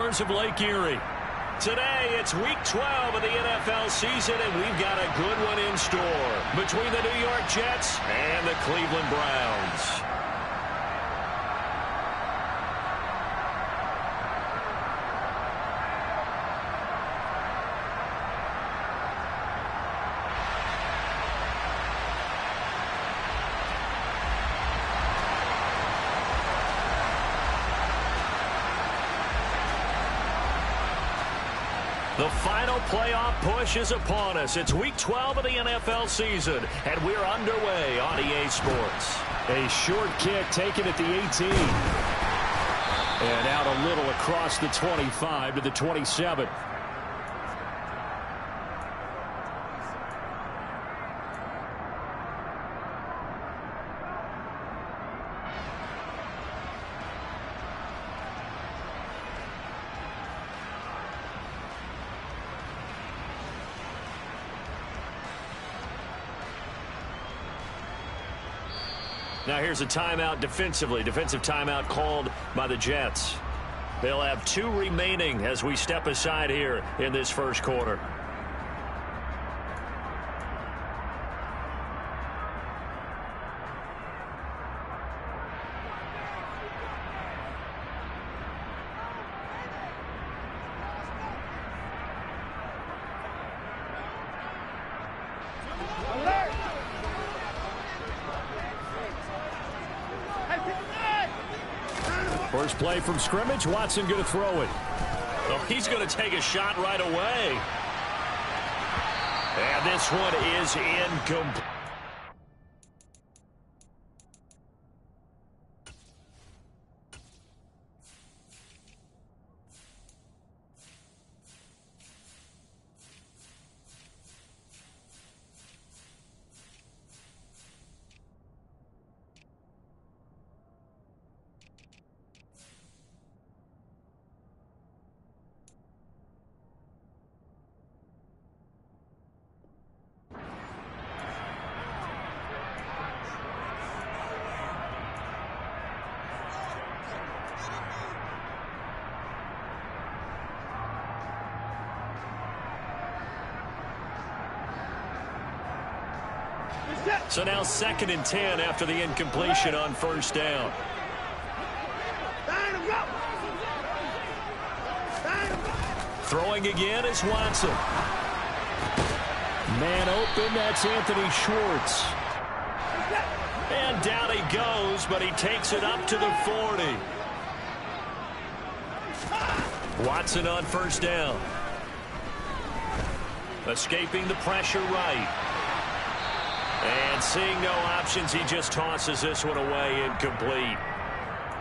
shores of Lake Erie. Today, it's Week 12 of the NFL season, and we've got a good one in store between the New York Jets and the Cleveland Browns. The final playoff push is upon us. It's Week 12 of the NFL season, and we're underway on EA Sports. A short kick taken at the 18. And out a little across the 25 to the 27. Now here's a timeout defensively. Defensive timeout called by the Jets. They'll have 2 remaining as we step aside here in this first quarter. First play from scrimmage. Watson going to throw it. Oh, he's going to take a shot right away. And this one is incomplete. So now 2nd and 10 after the incompletion on first down. Throwing again is Watson. Man open, that's Anthony Schwartz. And down he goes, but he takes it up to the 40. Watson on first down. Escaping the pressure right. And seeing no options, he just tosses this one away, incomplete.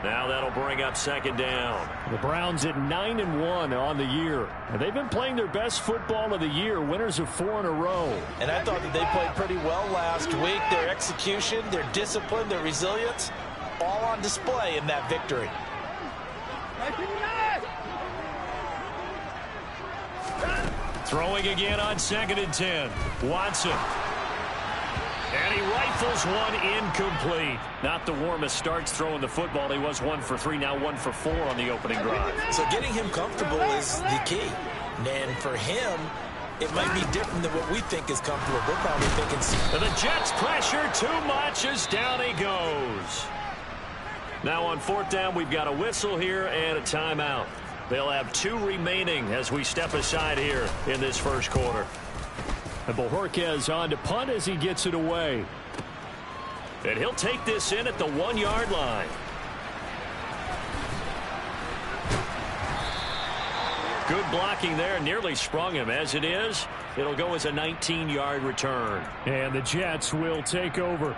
Now that'll bring up 2nd down. The Browns at 9-1 on the year. And they've been playing their best football of the year, winners of 4 in a row. And I thought that they played pretty well last week. Their execution, their discipline, their resilience, all on display in that victory. Throwing again on 2nd and 10. Watson. And he rifles one incomplete. Not the warmest starts throwing the football. He was 1 for 3, now 1 for 4 on the opening drive. So getting him comfortable is the key. And for him, it might be different than what we think is comfortable. We're probably thinking... And the Jets pressure too much as down he goes. Now on 4th down, we've got a whistle here and a timeout. They'll have 2 remaining as we step aside here in this first quarter. And Bojorquez on to punt as he gets it away. And he'll take this in at the 1-yard line. Good blocking there. Nearly sprung him. As it is, it'll go as a 19-yard return. And the Jets will take over.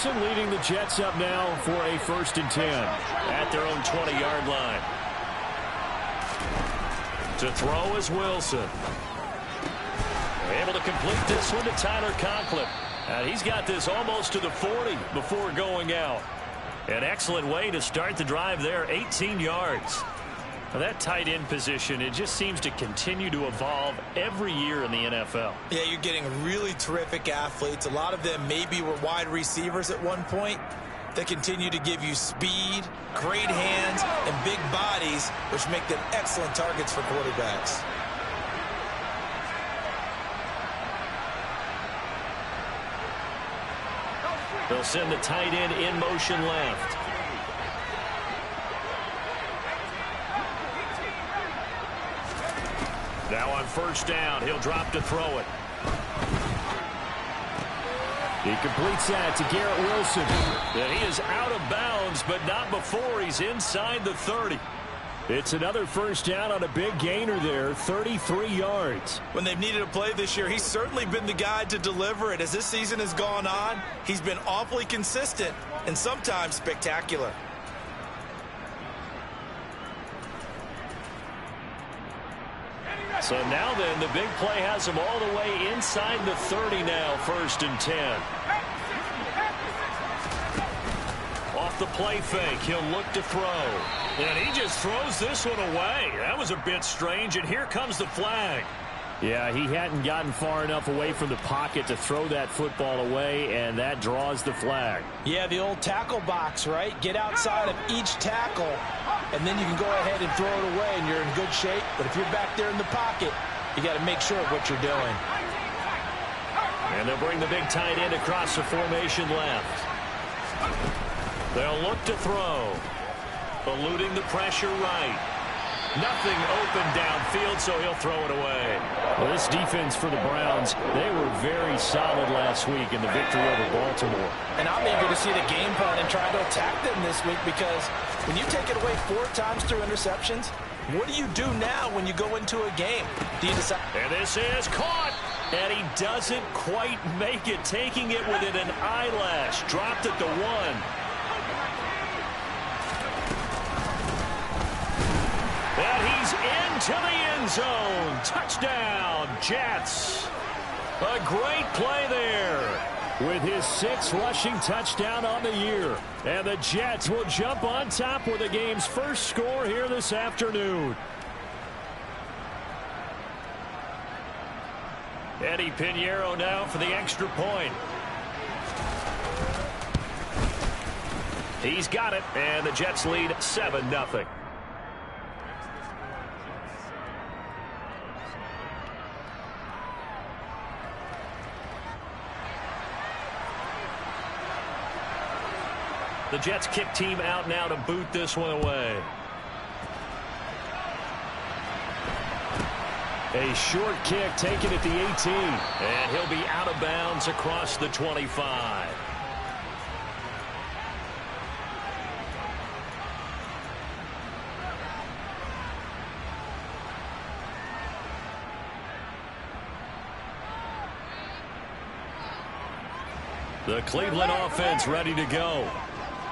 Wilson leading the Jets up now for a 1st and 10 at their own 20-yard line. To throw is Wilson. Able to complete this one to Tyler Conklin. And he's got this almost to the 40 before going out. An excellent way to start the drive there, 18 yards. Now that tight end position, it just seems to continue to evolve every year in the NFL. Yeah, you're getting really terrific athletes. A lot of them maybe were wide receivers at one point. They continue to give you speed, great hands, and big bodies, which make them excellent targets for quarterbacks. They'll send the tight end in motion left. Now on first down, he'll drop to throw it. He completes that to Garrett Wilson. And he is out of bounds, but not before he's inside the 30. It's another first down on a big gainer there, 33 yards. When they've needed a play this year, he's certainly been the guy to deliver it. As this season has gone on, he's been awfully consistent and sometimes spectacular. So now then, the big play has him all the way inside the 30 now, 1st and 10. Off the play fake, he'll look to throw. And he just throws this one away. That was a bit strange, and here comes the flag. Yeah, he hadn't gotten far enough away from the pocket to throw that football away, and that draws the flag. Yeah, the old tackle box, right? Get outside of each tackle, and then you can go ahead and throw it away, and you're in good shape. But if you're back there in the pocket, you got to make sure of what you're doing. And they'll bring the big tight end across the formation left. They'll look to throw. Eluding the pressure right. Nothing open downfield, so he'll throw it away. Well, this defense for the Browns, they were very solid last week in the victory over Baltimore. And I'm eager to see the game plan and try to attack them this week, because when you take it away 4 times through interceptions, what do you do now when you go into a game? Do you decide? And this is caught. And he doesn't quite make it, taking it within an eyelash. Dropped at the 1. And he's into the end zone. Touchdown, Jets. A great play there. With his 6th rushing touchdown on the year. And the Jets will jump on top with the game's first score here this afternoon. Eddie Pinheiro now for the extra point. He's got it, and the Jets lead 7-0. The Jets kick team out now to boot this one away. A short kick taken at the 18. And he'll be out of bounds across the 25. The Cleveland offense ready to go.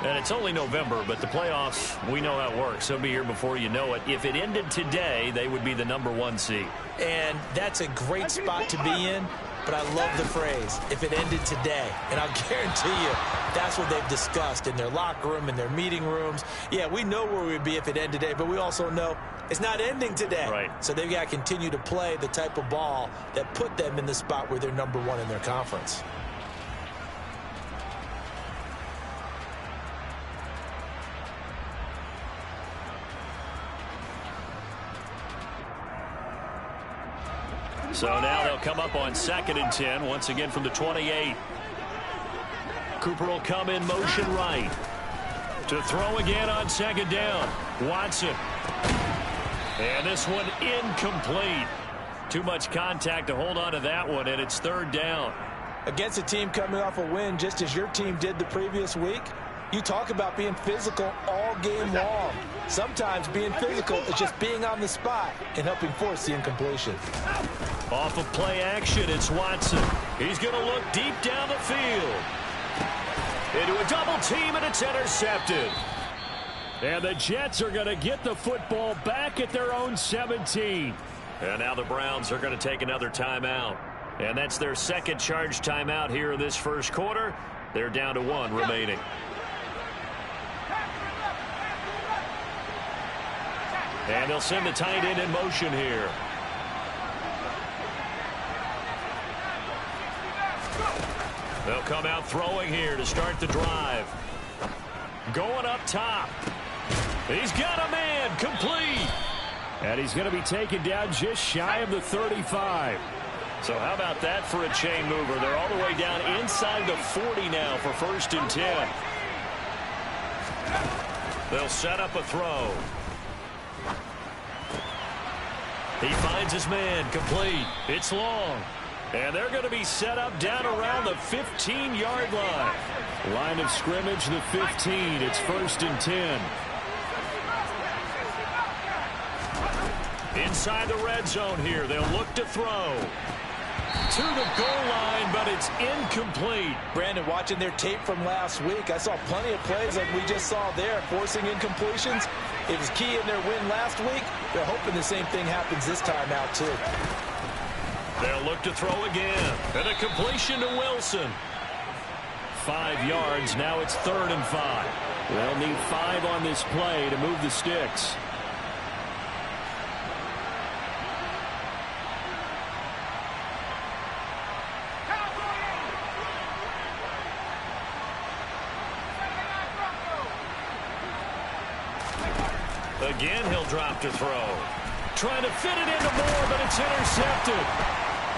And it's only November, but the playoffs, we know how it works. They'll be here before you know it. If it ended today, they would be the #1 seed. And that's a great spot to be in, but I love the phrase, if it ended today. And I'll guarantee you, that's what they've discussed in their locker room, in their meeting rooms. Yeah, we know where we'd be if it ended today, but we also know it's not ending today. Right. So they've got to continue to play the type of ball that put them in the spot where they're #1 in their conference. So now they'll come up on 2nd and 10, once again from the 28. Cooper will come in motion right. To throw again on 2nd down. Watson. And this one incomplete. Too much contact to hold on to that one, and it's 3rd down. Against a team coming off a win just as your team did the previous week, you talk about being physical all game long. Sometimes being physical is just being on the spot and helping force the incompletion. Off of play action, it's Watson. He's going to look deep down the field. Into a double team, and it's intercepted. And the Jets are going to get the football back at their own 17. And now the Browns are going to take another timeout. And that's their second charge timeout here in this first quarter. They're down to 1 remaining. And they'll send the tight end in motion here. They'll come out throwing here to start the drive. Going up top. He's got a man, complete. And he's going to be taken down just shy of the 35. So how about that for a chain mover? They're all the way down inside the 40 now for 1st and 10. They'll set up a throw. He finds his man, complete. It's long. And they're going to be set up down around the 15-yard line. Line of scrimmage, the 15. It's 1st and 10. Inside the red zone here. They'll look to throw. To the goal line, but it's incomplete. Brandon, watching their tape from last week, I saw plenty of plays like we just saw there, forcing incompletions. It was key in their win last week. They're hoping the same thing happens this time out, too. They'll look to throw again. And a completion to Wilson. 5 yards. Now it's 3rd and 5. They'll need 5 on this play to move the sticks. Again, he'll drop to throw. Trying to fit it into Moore, but it's intercepted.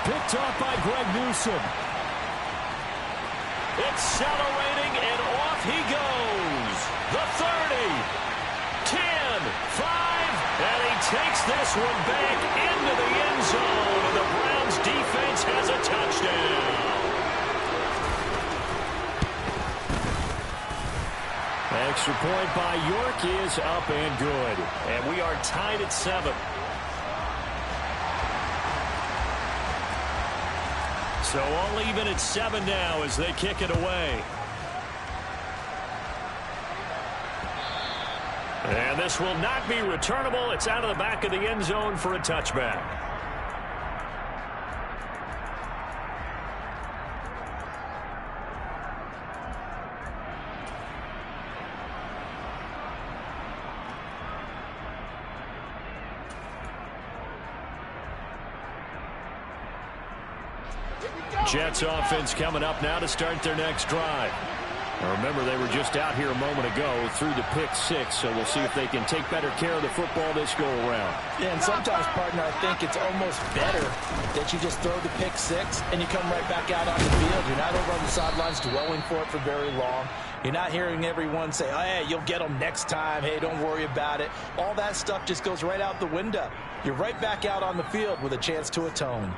Picked off by Greg Newsome. Accelerating, and off he goes. The 30, 10, 5, and he takes this one back into the end zone, and the Browns defense has a touchdown. Extra point by York is up and good. And we are tied at 7. So all even at 7 now as they kick it away. And this will not be returnable. It's out of the back of the end zone for a touchback. Jets offense coming up now to start their next drive. Now remember, they were just out here a moment ago through the pick 6, so we'll see if they can take better care of the football this go-around. Yeah, and sometimes, partner, I think it's almost better that you just throw the pick 6 and you come right back out on the field. You're not over on the sidelines dwelling for it for very long. You're not hearing everyone say, oh, hey, you'll get them next time. Hey, don't worry about it. All that stuff just goes right out the window. You're right back out on the field with a chance to atone.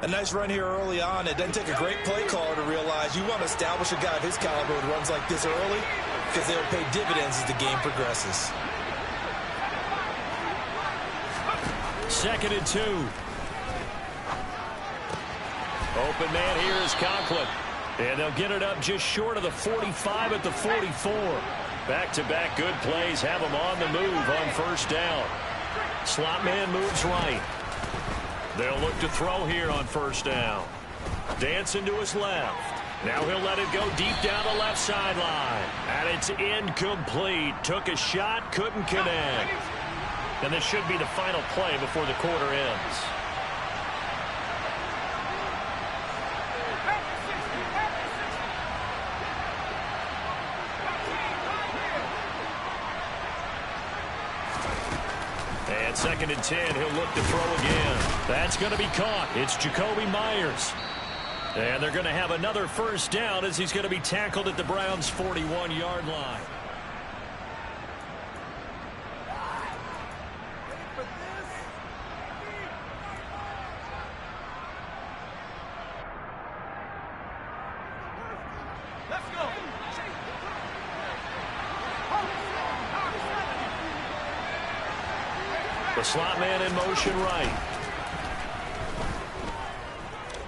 A nice run here early on. It doesn't take a great play caller to realize you want to establish a guy of his caliber who runs like this early because they'll pay dividends as the game progresses. 2nd and 2. Open man here is Conklin. And they'll get it up just short of the 45 at the 44. Back-to-back good plays have them on the move on 1st down. Slot man moves right. They'll look to throw here on 1st down. Dancing to his left. Now he'll let it go deep down the left sideline. And it's incomplete. Took a shot, couldn't connect. And this should be the final play before the quarter ends. And 2nd and 10, he'll look to throw again. That's going to be caught. It's Jacoby Myers. And they're going to have another 1st down as he's going to be tackled at the Browns' 41-yard line. The slot man in motion right.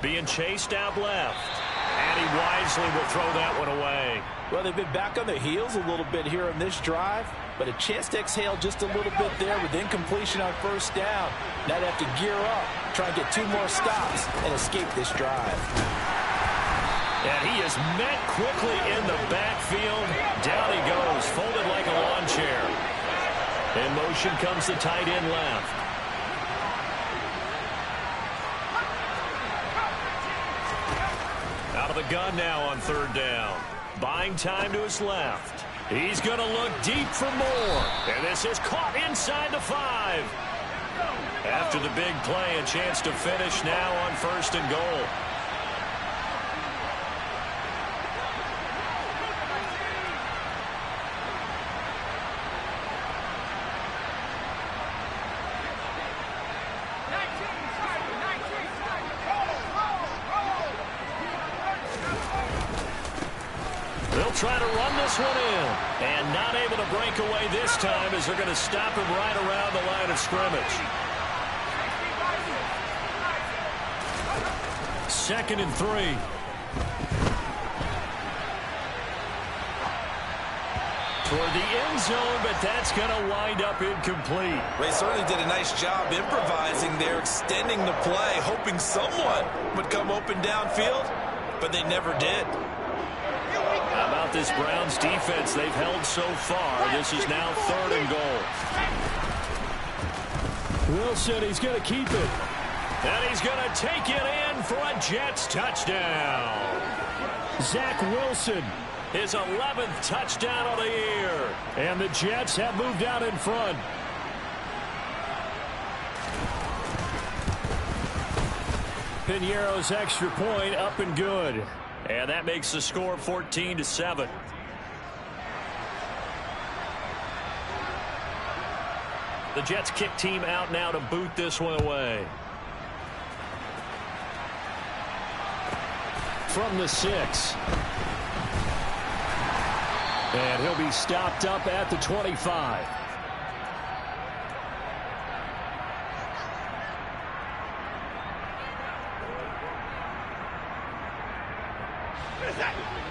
Being chased out left. And he wisely will throw that one away. Well, they've been back on their heels a little bit here on this drive. but a chance to exhale just a little bit there with incompletion on first down. Now they have to gear up, try and get 2 more stops, and escape this drive. And he is met quickly in the backfield. Down he goes, folded like a lawn chair. In motion comes the tight end left. Out of the gun now on 3rd down. Buying time to his left. He's going to look deep for more. And this is caught inside the 5. After the big play, a chance to finish now on 1st and goal. Try to run this one in. And not able to break away this time as they're going to stop him right around the line of scrimmage. 2nd and 3. Toward the end zone, but that's going to wind up incomplete. They certainly did a nice job improvising there, extending the play, hoping someone would come open downfield, but they never did. How about this Browns defense they've held so far? This is now 3rd and goal. Wilson, he's going to keep it. And he's going to take it in for a Jets touchdown. Zach Wilson. His 11th touchdown of the year. And the Jets have moved out in front. Piñeiro's extra point up and good. And that makes the score 14-7. The Jets kick team out now to boot this one away. From the 6. And he'll be stopped up at the 25.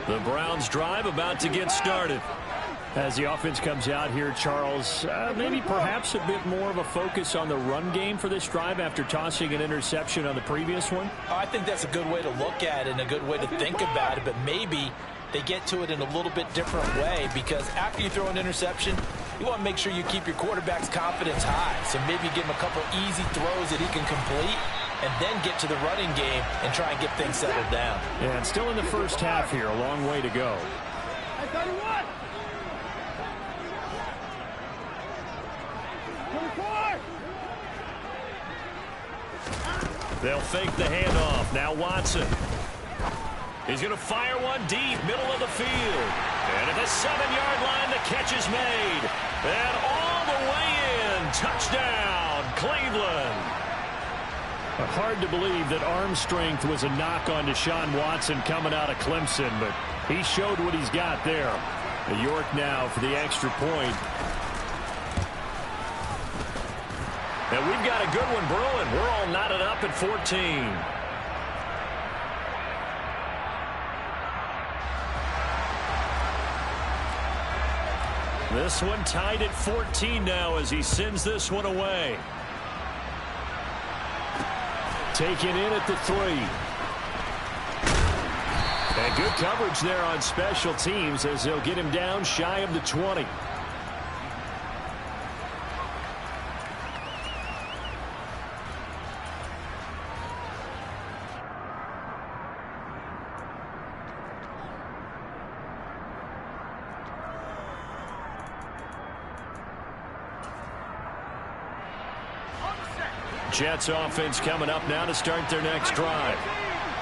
The Browns drive about to get started. As the offense comes out here, Charles, maybe perhaps a bit more of a focus on the run game for this drive after tossing an interception on the previous one? I think that's a good way to look at it and a good way to think about it, but maybe they get to it in a little bit different way, because after you throw an interception, you want to make sure you keep your quarterback's confidence high. So maybe give him a couple easy throws that he can complete, and then get to the running game and try and get things settled down. Yeah, and still in the first half here, a long way to go. They'll fake the handoff. Now Watson. He's going to fire one deep, middle of the field. And at the 7-yard line, the catch is made. And all the way in. Touchdown, Cleveland. Hard to believe that arm strength was a knock on Deshaun Watson coming out of Clemson, but he showed what he's got there. York now for the extra point. And we've got a good one brewing. We're all knotted up at 14. This one tied at 14 now as he sends this one away. Taken in at the 3. And good coverage there on special teams as they'll get him down shy of the 20. Jets offense coming up now to start their next drive.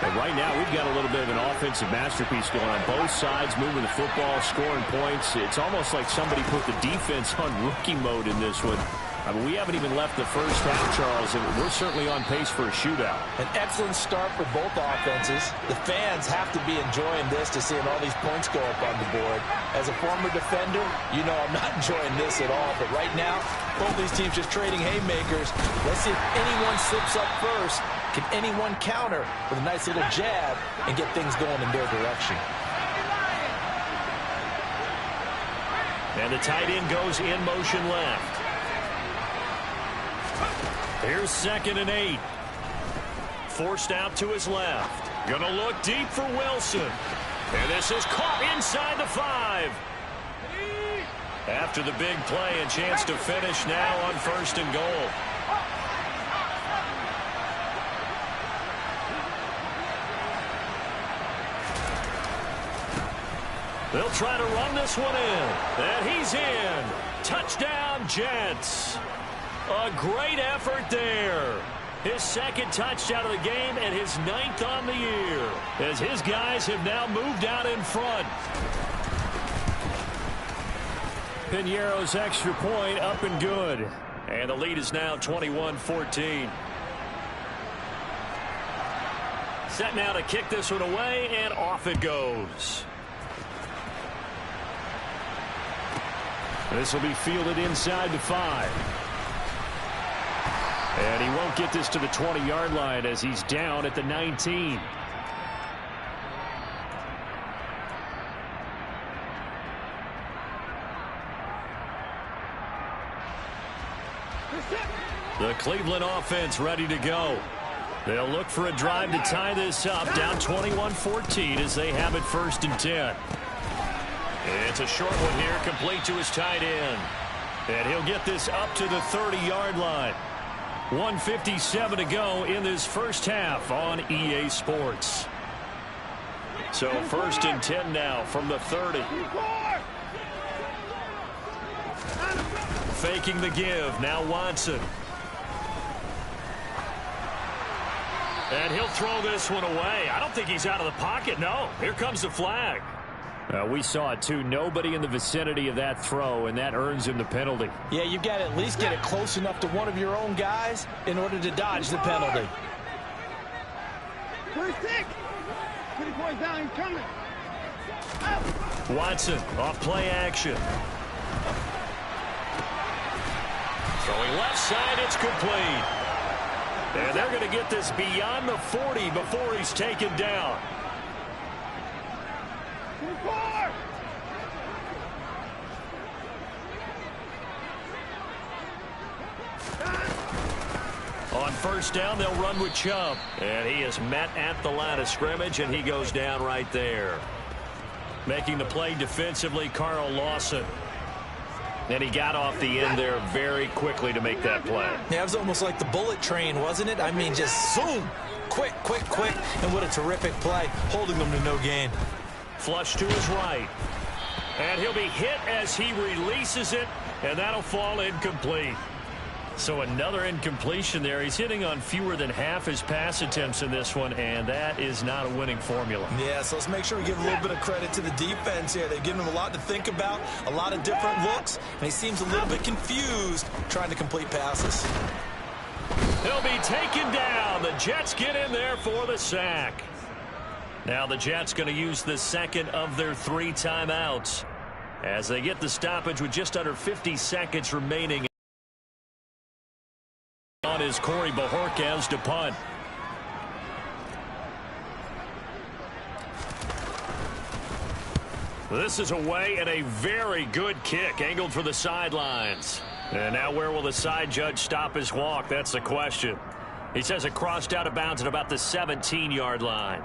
And right now we've got a little bit of an offensive masterpiece going on both sides, moving the football, scoring points. It's almost like somebody put the defense on rookie mode in this one. I mean, we haven't even left the first half, Charles, and we're certainly on pace for a shootout. An excellent start for both offenses. The fans have to be enjoying this to seeing all these points go up on the board. As a former defender, you know I'm not enjoying this at all. But right now, both these teams just trading haymakers. Let's see if anyone slips up first. Can anyone counter with a nice little jab and get things going in their direction? And the tight end goes in motion left. Here's 2nd and 8. Forced out to his left. Gonna look deep for Wilson. And this is caught inside the 5. After the big play, a chance to finish now on 1st and goal. They'll try to run this one in. And he's in. Touchdown, Jets. A great effort there. His 2nd touchdown of the game and his 9th on the year, as his guys have now moved out in front. Piñeiro's extra point up and good. And the lead is now 21-14. Set now to kick this one away, and off it goes. This will be fielded inside the 5. And he won't get this to the 20-yard line as he's down at the 19. The Cleveland offense ready to go. They'll look for a drive to tie this up, down 21-14 as they have it 1st and 10. It's a short one here, complete to his tight end. And he'll get this up to the 30-yard line. 1:57 to go in this first half on EA Sports. So 1st and 10 now from the 30. Faking the give, now Watson. And he'll throw this one away. I don't think he's out of the pocket, no. Here comes the flag. We saw it, too. Nobody in the vicinity of that throw, and that earns him the penalty. Yeah, you've got to at least get it close enough to one of your own guys in order to dodge the penalty. First pick. 20 points down, he's coming. Watson off play action. Throwing left side, it's complete. And they're going to get this beyond the 40 before he's taken down. On 1st down, they'll run with Chubb. And he is met at the line of scrimmage, and he goes down right there. Making the play defensively, Carl Lawson. And he got off the end there very quickly to make that play. Yeah, it was almost like the bullet train, wasn't it? I mean, just zoom. Quick, quick, quick. And what a terrific play, holding them to no gain. Flush to his right. And he'll be hit as he releases it, and that'll fall incomplete. So another incompletion there. He's hitting on fewer than half his pass attempts in this one, and that is not a winning formula. Yeah, so let's make sure we give a little bit of credit to the defense here. They've given him a lot to think about, a lot of different looks, and he seems a little bit confused trying to complete passes. He'll be taken down. The Jets get in there for the sack. Now the Jets going to use the 2nd of their 3 timeouts as they get the stoppage with just under 50 seconds remaining. On is Corey Bajorquez to punt. This is away and a very good kick angled for the sidelines. And now where will the side judge stop his walk? That's the question. He says it crossed out of bounds at about the 17-yard line.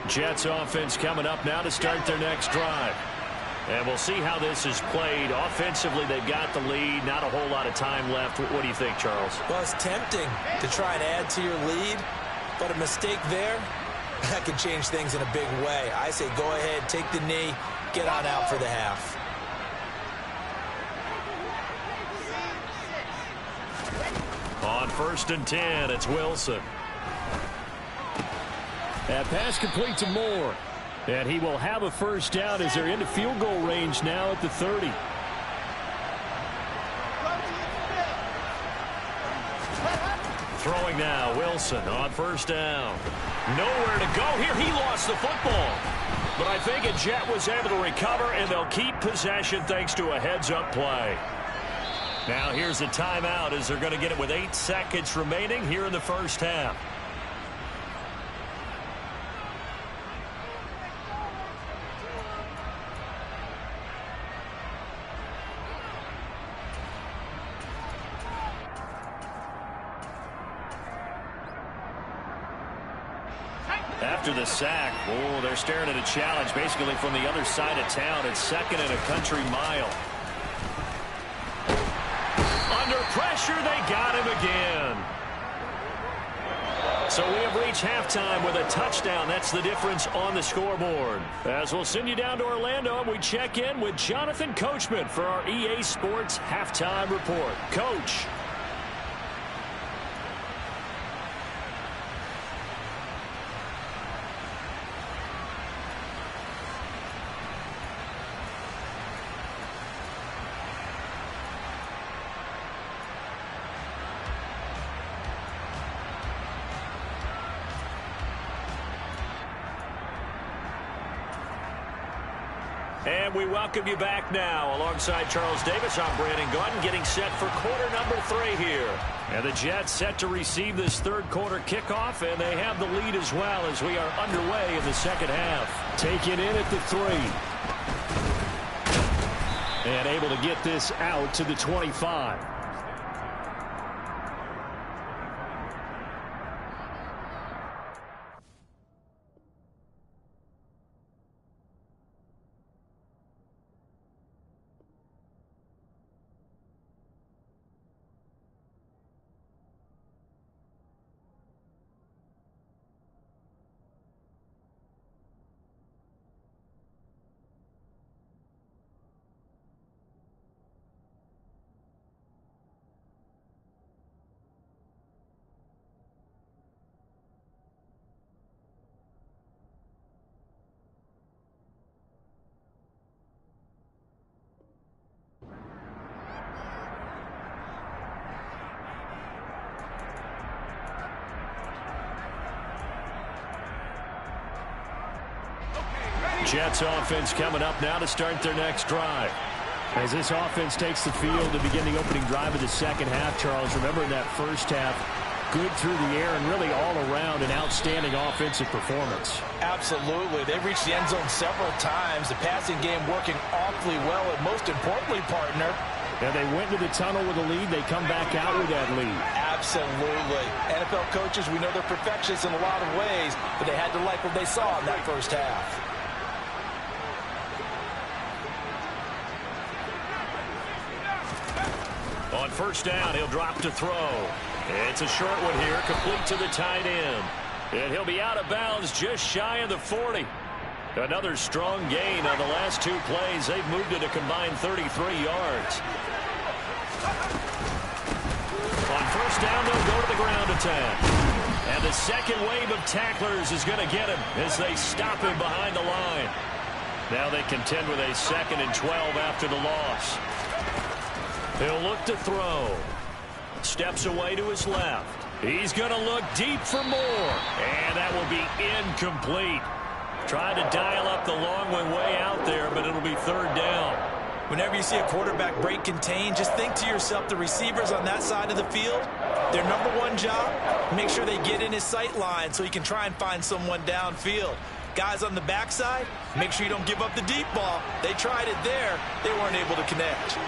Jets offense coming up now to start their next drive. And we'll see how this is played. Offensively, they've got the lead. Not a whole lot of time left. What do you think, Charles? Well, it's tempting to try and add to your lead, but a mistake there, that can change things in a big way. I say go ahead, take the knee, get on out for the half. On 1st and 10, it's Wilson. That pass complete to Moore. And he will have a 1st down as they're into field goal range now at the 30. Throwing now, Wilson on 1st down. Nowhere to go here. He lost the football. But I think a Jet was able to recover, and they'll keep possession thanks to a heads-up play. Now here's a timeout as they're going to get it with 8 seconds remaining here in the first half. after the sack. Oh, they're staring at a challenge basically from the other side of town. It's second and a country mile. Under pressure, they got him again. So we have reached halftime with a touchdown. That's the difference on the scoreboard. As we'll send you down to Orlando, and we check in with Jonathan Coachman for our EA Sports Halftime Report. Coach. And we welcome you back now. Alongside Charles Davis, I'm Brandon Gaudin, getting set for quarter number 3 here. And the Jets set to receive this third quarter kickoff, and they have the lead as well as we are underway in the second half. Taken in at the 3. And able to get this out to the 25. Jets offense coming up now to start their next drive. As this offense takes the field to begin the opening drive of the second half, Charles, remember in that first half, good through the air and really all around an outstanding offensive performance. Absolutely. They reached the end zone several times. The passing game working awfully well, and most importantly, partner, and they went into the tunnel with a lead. They come back out with that lead. Absolutely. NFL coaches, we know they're perfectionists in a lot of ways, but they had to like what they saw in that first half. On first down, he'll drop to throw. It's a short one here, complete to the tight end. And he'll be out of bounds just shy of the 40. Another strong gain on the last 2 plays. They've moved it a combined 33 yards. On first down, they'll go to the ground attack. And the second wave of tacklers is going to get him as they stop him behind the line. Now they contend with a 2nd and 12 after the loss. He'll look to throw. Steps away to his left. He's going to look deep for more. And that will be incomplete. Tried to dial up the long one way out there, but it'll be third down. Whenever you see a quarterback break contain, just think to yourself, the receivers on that side of the field, their number one job, make sure they get in his sight line so he can try and find someone downfield. Guys on the backside, make sure you don't give up the deep ball. They tried it there. They weren't able to connect.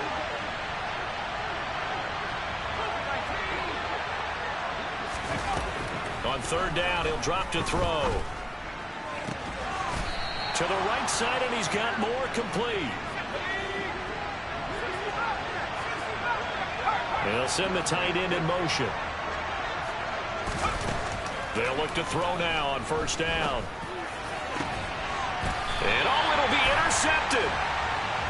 On third down, he'll drop to throw. To the right side, and he's got more complete. They'll send the tight end in motion. They'll look to throw now on first down. And it'll be intercepted.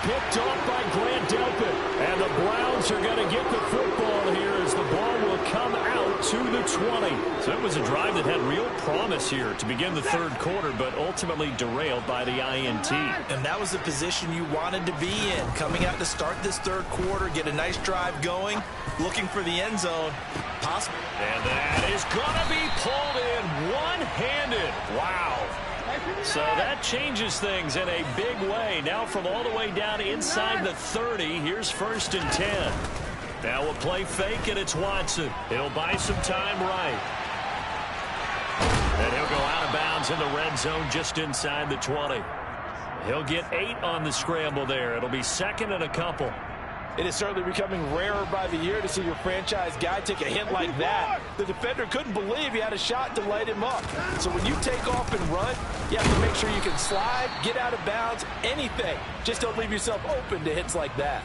Picked off by Grant Delpit. And the Browns are going to get the football here as the ball will come out to the 20. So it was a drive that had real promise here to begin the third quarter, but ultimately derailed by the INT. And that was the position you wanted to be in. Coming out to start this third quarter, get a nice drive going, looking for the end zone. Possible. And that is going to be pulled in one-handed. Wow. So that changes things in a big way. Now from all the way down inside the 30, here's 1st and 10. Now we'll play fake, and it's Watson. He'll buy some time right. And he'll go out of bounds in the red zone just inside the 20. He'll get 8 on the scramble there. It'll be 2nd and a couple. It is certainly becoming rarer by the year to see your franchise guy take a hit like that. The defender couldn't believe he had a shot to light him up. So when you take off and run, you have to make sure you can slide, get out of bounds, anything. Just don't leave yourself open to hits like that.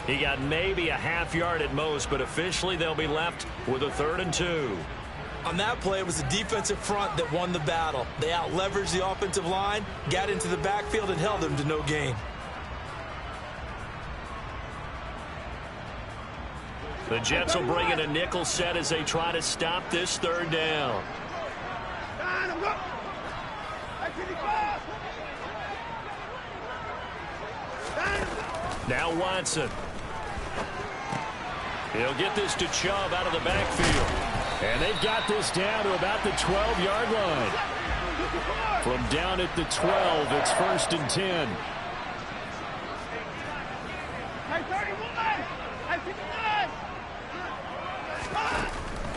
He got maybe a half yard at most, but officially they'll be left with a 3rd and 2. On that play, it was the defensive front that won the battle. They out-leveraged the offensive line, got into the backfield, and held them to no gain. The Jets will bring in a nickel set as they try to stop this 3rd down. Now Watson. He'll get this to Chubb out of the backfield. And they've got this down to about the 12-yard line. From down at the 12, it's 1st and 10.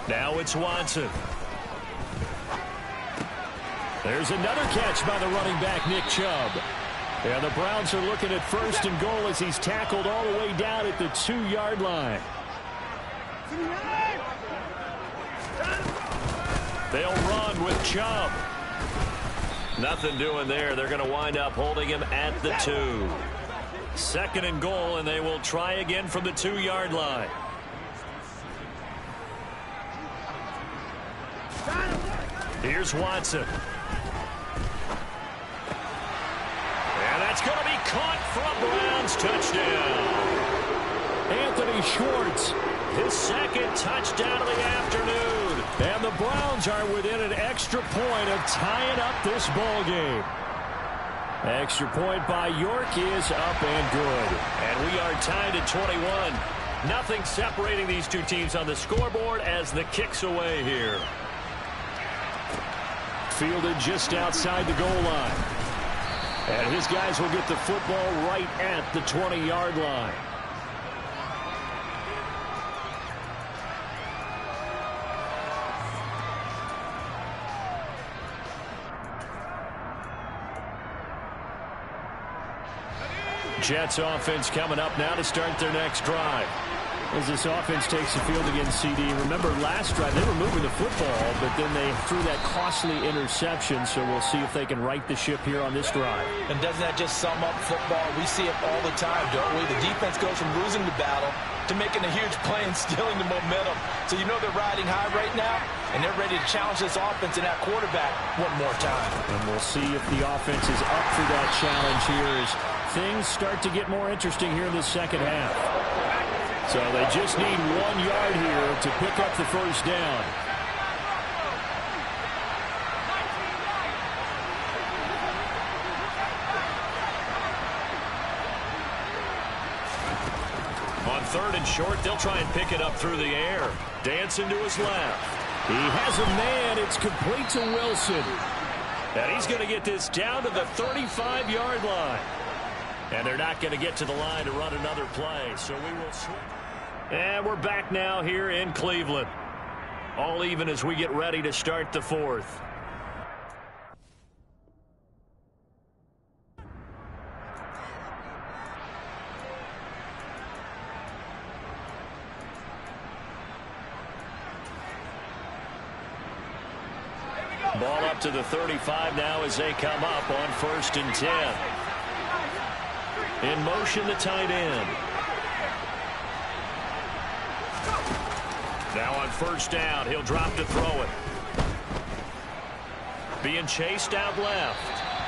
Now it's Watson. There's another catch by the running back, Nick Chubb. And the Browns are looking at 1st and goal as he's tackled all the way down at the 2-yard line. They'll run with Chubb. Nothing doing there. They're going to wind up holding him at the 2. 2nd and goal, and they will try again from the 2-yard line. Here's Watson. And that's going to be caught for a Browns touchdown. Anthony Schwartz, his 2nd touchdown of the afternoon. And the Browns are within an extra point of tying up this ball game. Extra point by York is up and good. And we are tied at 21. Nothing separating these two teams on the scoreboard as the kick's away here. Fielded just outside the goal line. And his guys will get the football right at the 20-yard line. Jets offense coming up now to start their next drive. As this offense takes the field against CD. Remember last drive they were moving the football, but then they threw that costly interception, so we'll see if they can right the ship here on this drive. And doesn't that just sum up football? We see it all the time, don't we? The defense goes from losing the battle to making a huge play and stealing the momentum. So you know they're riding high right now, and they're ready to challenge this offense and that quarterback one more time. And we'll see if the offense is up for that challenge here as things start to get more interesting here in the second half. So they just need 1 yard here to pick up the 1st down. On 3rd and short, they'll try and pick it up through the air. Dancing to his left. He has a man. It's complete to Wilson. And he's going to get this down to the 35-yard line. And they're not going to get to the line to run another play. So we will switch. And we're back now here in Cleveland. All even as we get ready to start the 4th. Ball up to the 35 now as they come up on 1st and 10. In motion, the tight end. Now on 1st down, he'll drop to throw it. Being chased out left.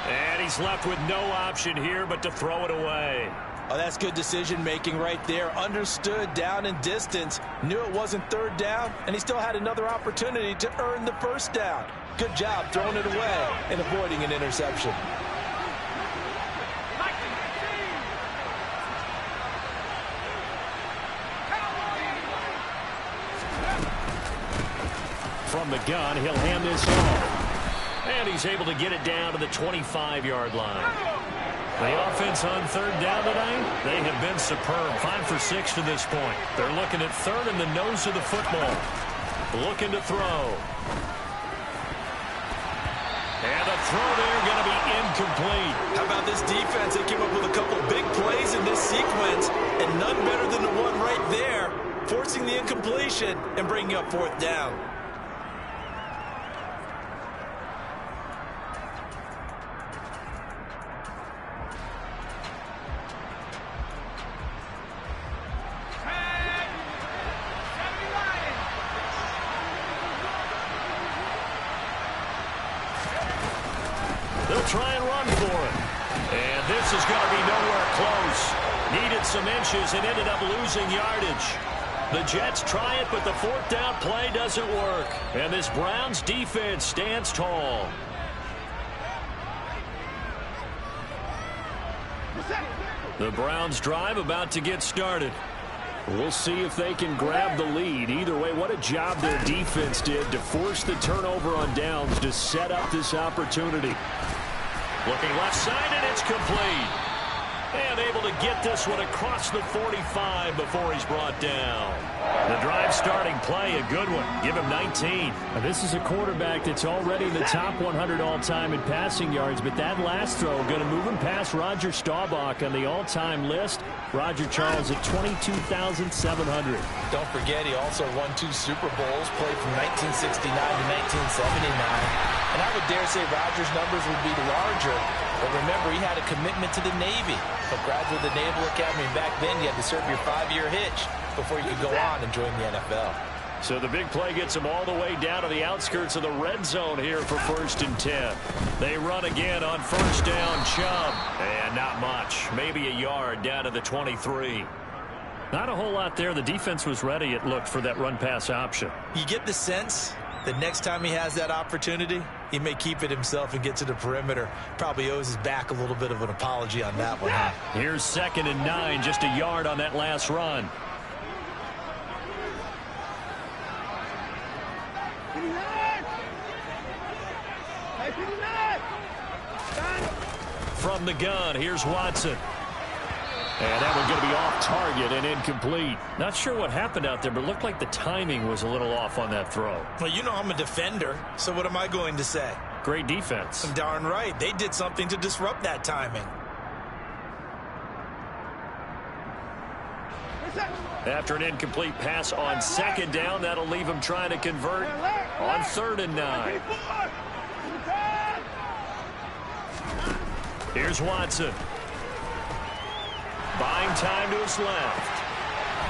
And he's left with no option here but to throw it away. Oh, that's good decision-making right there. Understood down and distance. Knew it wasn't 3rd down, and he still had another opportunity to earn the 1st down. Good job throwing it away and avoiding an interception. From the gun, he'll hand this off. And he's able to get it down to the 25-yard line. The offense on 3rd down tonight, they have been superb. 5 for 6 to this point. They're looking at 3rd in the nose of the football. Looking to throw. And the throw there going to be incomplete. How about this defense? They came up with a couple big plays in this sequence, and none better than the one right there, forcing the incompletion and bringing up fourth down. They'll try and run for it. And this is going to be nowhere close. Needed some inches and ended up losing yardage. The Jets try it, but the fourth down play doesn't work. And this Browns defense stands tall. The Browns drive about to get started. We'll see if they can grab the lead. Either way, what a job their defense did to force the turnover on downs to set up this opportunity. Looking left side, and it's complete. And able to get this one across the 45 before he's brought down. The drive starting play, a good one. Give him 19. Now, this is a quarterback that's already in the top 100 all-time in passing yards, but that last throw going to move him past Roger Staubach on the all-time list. Roger Charles at 22,700. Don't forget, he also won 2 Super Bowls, played from 1969 to 1979. And I would dare say Roger's numbers would be larger. But remember, he had a commitment to the Navy. A graduate of the Naval Academy. And back then, you had to serve your 5-year hitch before you could go on and join the NFL. So the big play gets them all the way down to the outskirts of the red zone here for 1st and 10. They run again on 1st down, Chubb. And not much. Maybe a yard down to the 23. Not a whole lot there. The defense was ready, it looked, for that run-pass option. You get the sense that next time he has that opportunity, he may keep it himself and get to the perimeter. Probably owes his back a little bit of an apology on that one. Huh? Here's 2nd and 9, just a yard on that last run. From the gun, here's Watson. And that one's going to be off target and incomplete. Not sure what happened out there, but it looked like the timing was a little off on that throw. Well, you know I'm a defender, so what am I going to say? Great defense. I'm darn right. They did something to disrupt that timing. After an incomplete pass on 2nd down, that'll leave him trying to convert on 3rd and 9. Here's Watson. Buying time to his left.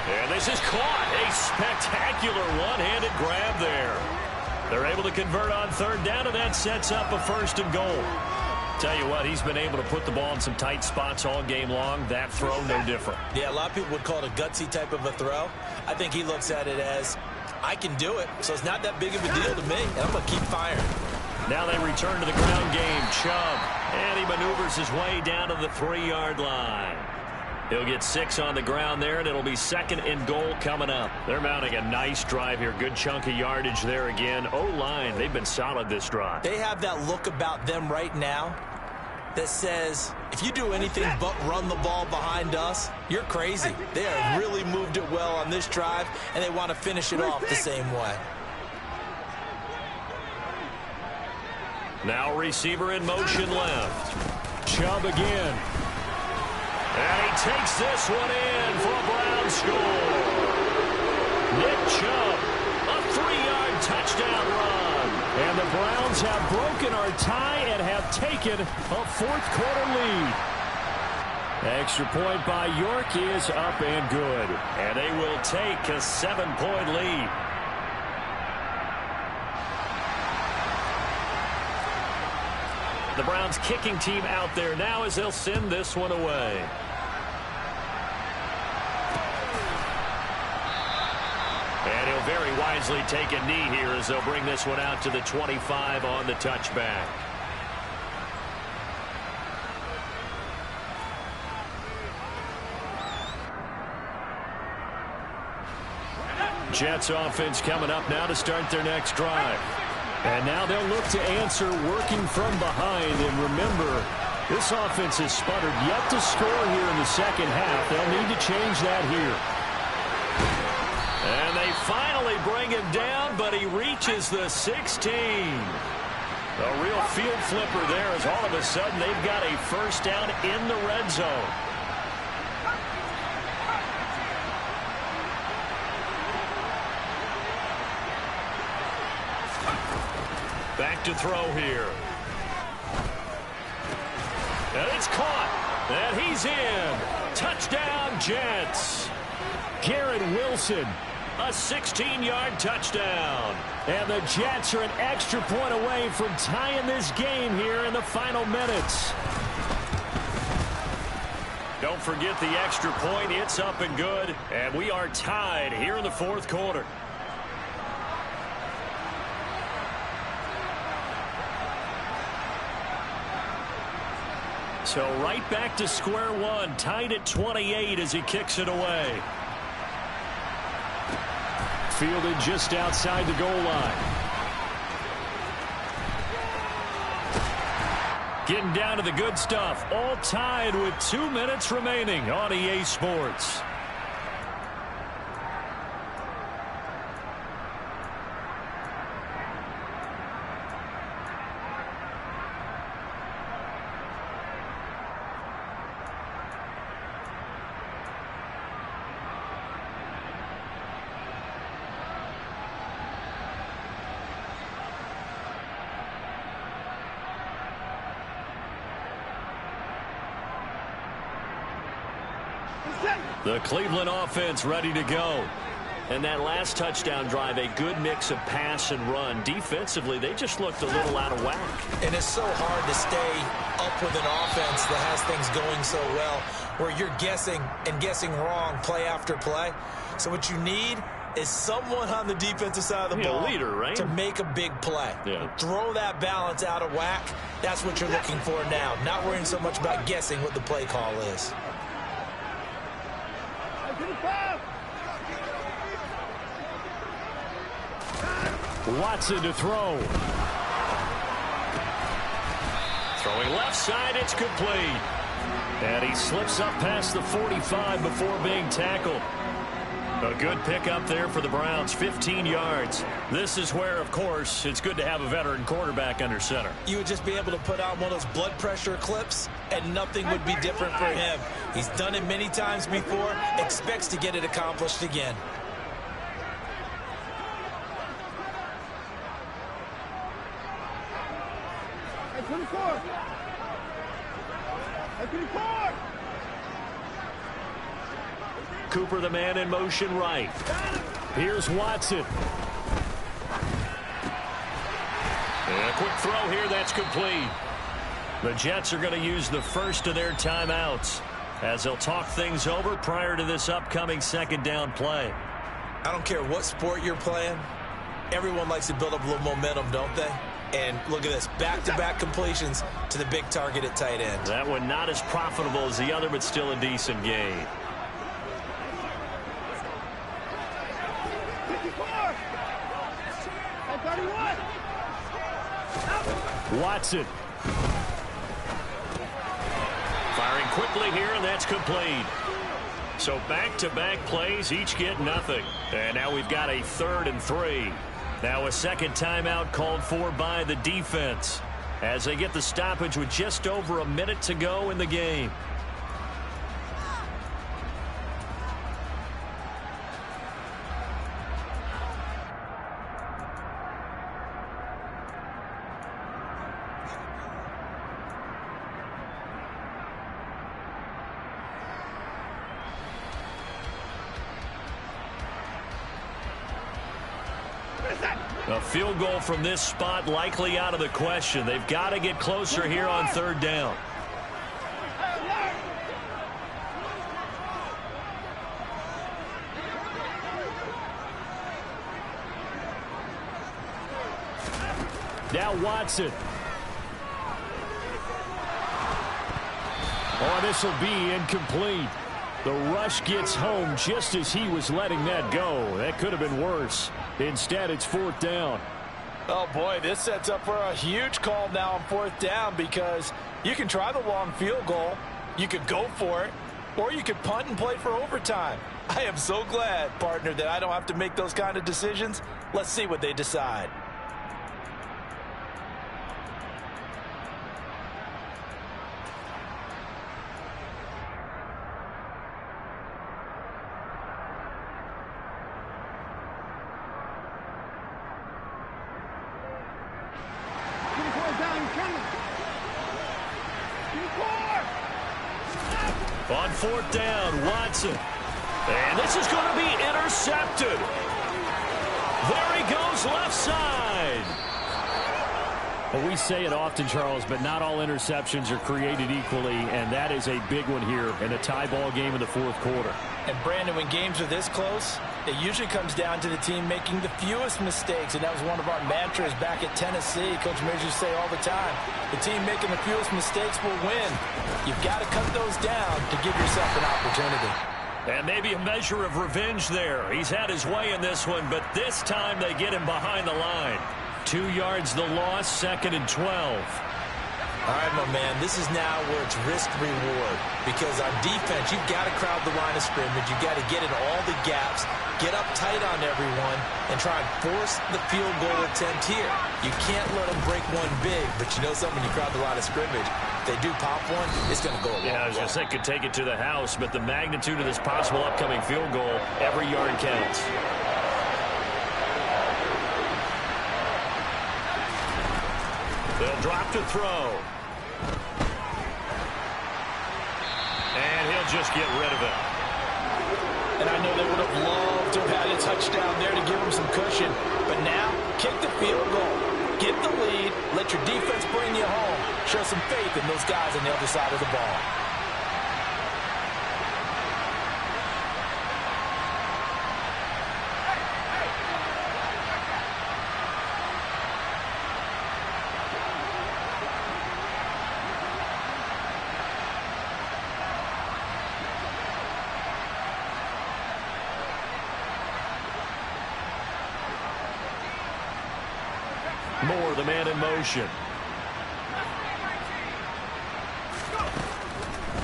And this is caught. A spectacular one-handed grab there. They're able to convert on 3rd down, and that sets up a 1st and goal. Tell you what, he's been able to put the ball in some tight spots all game long. That throw, no different. Yeah, a lot of people would call it a gutsy type of a throw. I think he looks at it as, I can do it, so it's not that big of a deal to me, and I'm going to keep firing. Now they return to the ground game. Chubb, and he maneuvers his way down to the 3-yard line. He'll get 6 on the ground there, and it'll be 2nd and goal coming up. They're mounting a nice drive here. Good chunk of yardage there again. O-line, they've been solid this drive. They have that look about them right now that says, if you do anything but run the ball behind us, you're crazy. They have really moved it well on this drive, and they want to finish it off the same way. Now receiver in motion left. Chubb again. And he takes this one in for a Brown score. Nick Chubb, a 3-yard touchdown run. And the Browns have broken our tie and have taken a 4th quarter lead. Extra point by York is up and good. And they will take a 7-point lead. The Browns kicking team out there now as they'll send this one away. And he'll very wisely take a knee here as they'll bring this one out to the 25 on the touchback. Jets offense coming up now to start their next drive. And now they'll look to answer working from behind. And remember, this offense has sputtered yet to score here in the 2nd half. They'll need to change that here. And they finally bring him down, but he reaches the 16. A real field flipper there as all of a sudden they've got a first down in the red zone. Back to throw here. And it's caught. And he's in. Touchdown, Jets. Garrett Wilson. A 16-yard touchdown. And the Jets are an extra point away from tying this game here in the final minutes. Don't forget the extra point. It's up and good. And we are tied here in the fourth quarter. So right back to square one, tied at 28 as he kicks it away. Fielded just outside the goal line. Getting down to the good stuff. All tied with 2 minutes remaining on EA Sports. The Cleveland offense ready to go. And that last touchdown drive, a good mix of pass and run. Defensively, they just looked a little out of whack. And it's so hard to stay up with an offense that has things going so well, where you're guessing and guessing wrong play after play. So what you need is someone on the defensive side of the ball, leader, right? to make a big play. Yeah. Throw that balance out of whack. That's what you're looking for now. Not worrying so much about guessing what the play call is. Watson to throw. Throwing left side, it's complete. And he slips up past the 45 before being tackled. A good pickup there for the Browns, 15 yards. This is where, of course, it's good to have a veteran quarterback under center. You would just be able to put on one of those blood pressure clips, and nothing would be different for him. He's done it many times before, expects to get it accomplished again. Cooper, the man in motion right. Here's Watson. And a quick throw here, that's complete. The Jets are going to use the first of their timeouts as they'll talk things over prior to this upcoming second down play. I don't care what sport you're playing. Everyone likes to build up a little momentum, don't they? And look at this, back-to-back completions to the big target at tight end. That one not as profitable as the other, but still a decent gain. Watson. Firing quickly here, and that's complete. So back-to-back plays, each get nothing. And now we've got a 3rd and 3. Now a second timeout called for by the defense as they get the stoppage with just over a minute to go in the game. A field goal from this spot likely out of the question. They've got to get closer here on 3rd down. Now Watson. Oh, this will be incomplete. The rush gets home just as he was letting that go. That could have been worse. Instead, it's 4th down. Oh, boy, this sets up for a huge call now on 4th down because you can try the long field goal, you could go for it, or you could punt and play for overtime. I am so glad, partner, that I don't have to make those kind of decisions. Let's see what they decide. down, he's coming. On fourth down, Watson. And this is going to be intercepted. There he goes, left side. Well, we say it often, Charles, but not all interceptions are created equally, and that is a big one here in a tie ball game in the fourth quarter. And, Brandon, when games are this close, it usually comes down to the team making the fewest mistakes, and that was one of our mantras back at Tennessee. Coach Mears used to say all the time, the team making the fewest mistakes will win. You've got to cut those down to give yourself an opportunity. And maybe a measure of revenge there. He's had his way in this one, but this time they get him behind the line. 2 yards the loss, 2nd and 12. All right, my man, this is now where it's risk-reward. Because on defense, you've got to crowd the line of scrimmage. You've got to get in all the gaps, get up tight on everyone, and try and force the field goal attempt here. You can't let them break one big, but you know something, when you crowd the line of scrimmage, if they do pop one, it's going to go a long way. Yeah, I was going to say, could take it to the house, but the magnitude of this possible upcoming field goal, every yard counts. They'll drop to throw. And he'll just get rid of it. And I know they would have loved to have had a touchdown there to give them some cushion. But now, kick the field goal. Get the lead. Let your defense bring you home. Show some faith in those guys on the other side of the ball. Moore, the man in motion.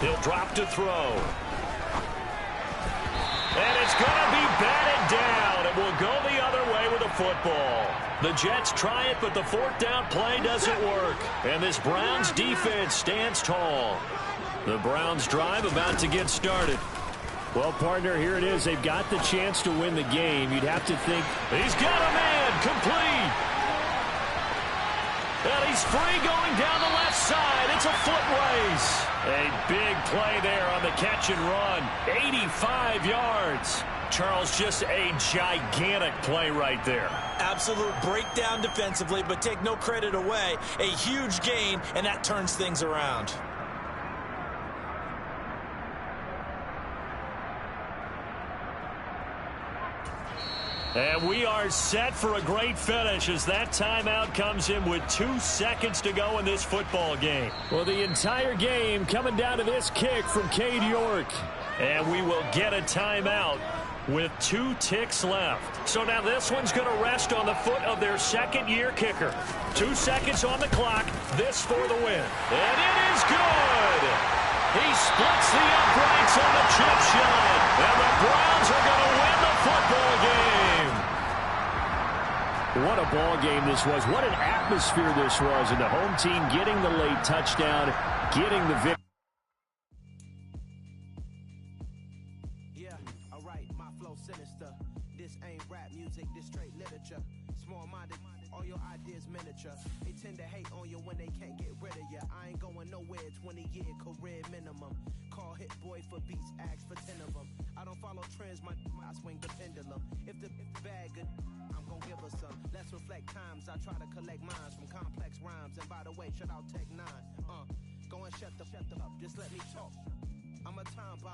He'll drop to throw. And it's going to be batted down. It will go the other way with the football. The Jets try it, but the fourth down play doesn't work. And this Browns defense stands tall. The Browns drive about to get started. Well, partner, here it is. They've got the chance to win the game. You'd have to think. He's got a man complete. And he's free going down the left side. It's a foot race. A big play there on the catch and run. 85 yards. Charles, just a gigantic play right there. Absolute breakdown defensively, but take no credit away. A huge gain, and that turns things around. And we are set for a great finish as that timeout comes in with 2 seconds to go in this football game. Well, the entire game coming down to this kick from Cade York. And we will get a timeout with 2 ticks left. So now this one's going to rest on the foot of their second-year kicker. 2 seconds on the clock. This for the win. And it is good. He splits the uprights on the chip shot. And the Browns are going to win the football game. What a ball game this was. What an atmosphere this was. And the home team getting the late touchdown, getting the victory. Yeah, alright, my flow sinister. This ain't rap music, this straight literature. Small-minded, all your ideas miniature. They tend to hate on you when they can't get rid of you. I ain't going nowhere, 20-year career minimum. Call Hit Boy for beats, ask for 10 of them. I don't follow trends, my swing the pendulum. If the bag good, I'm gonna give her some. Let's reflect times, I try to collect minds from complex rhymes. And by the way, shut out Tech 9. Go and shut the up, just let me talk. I'm a time bomb.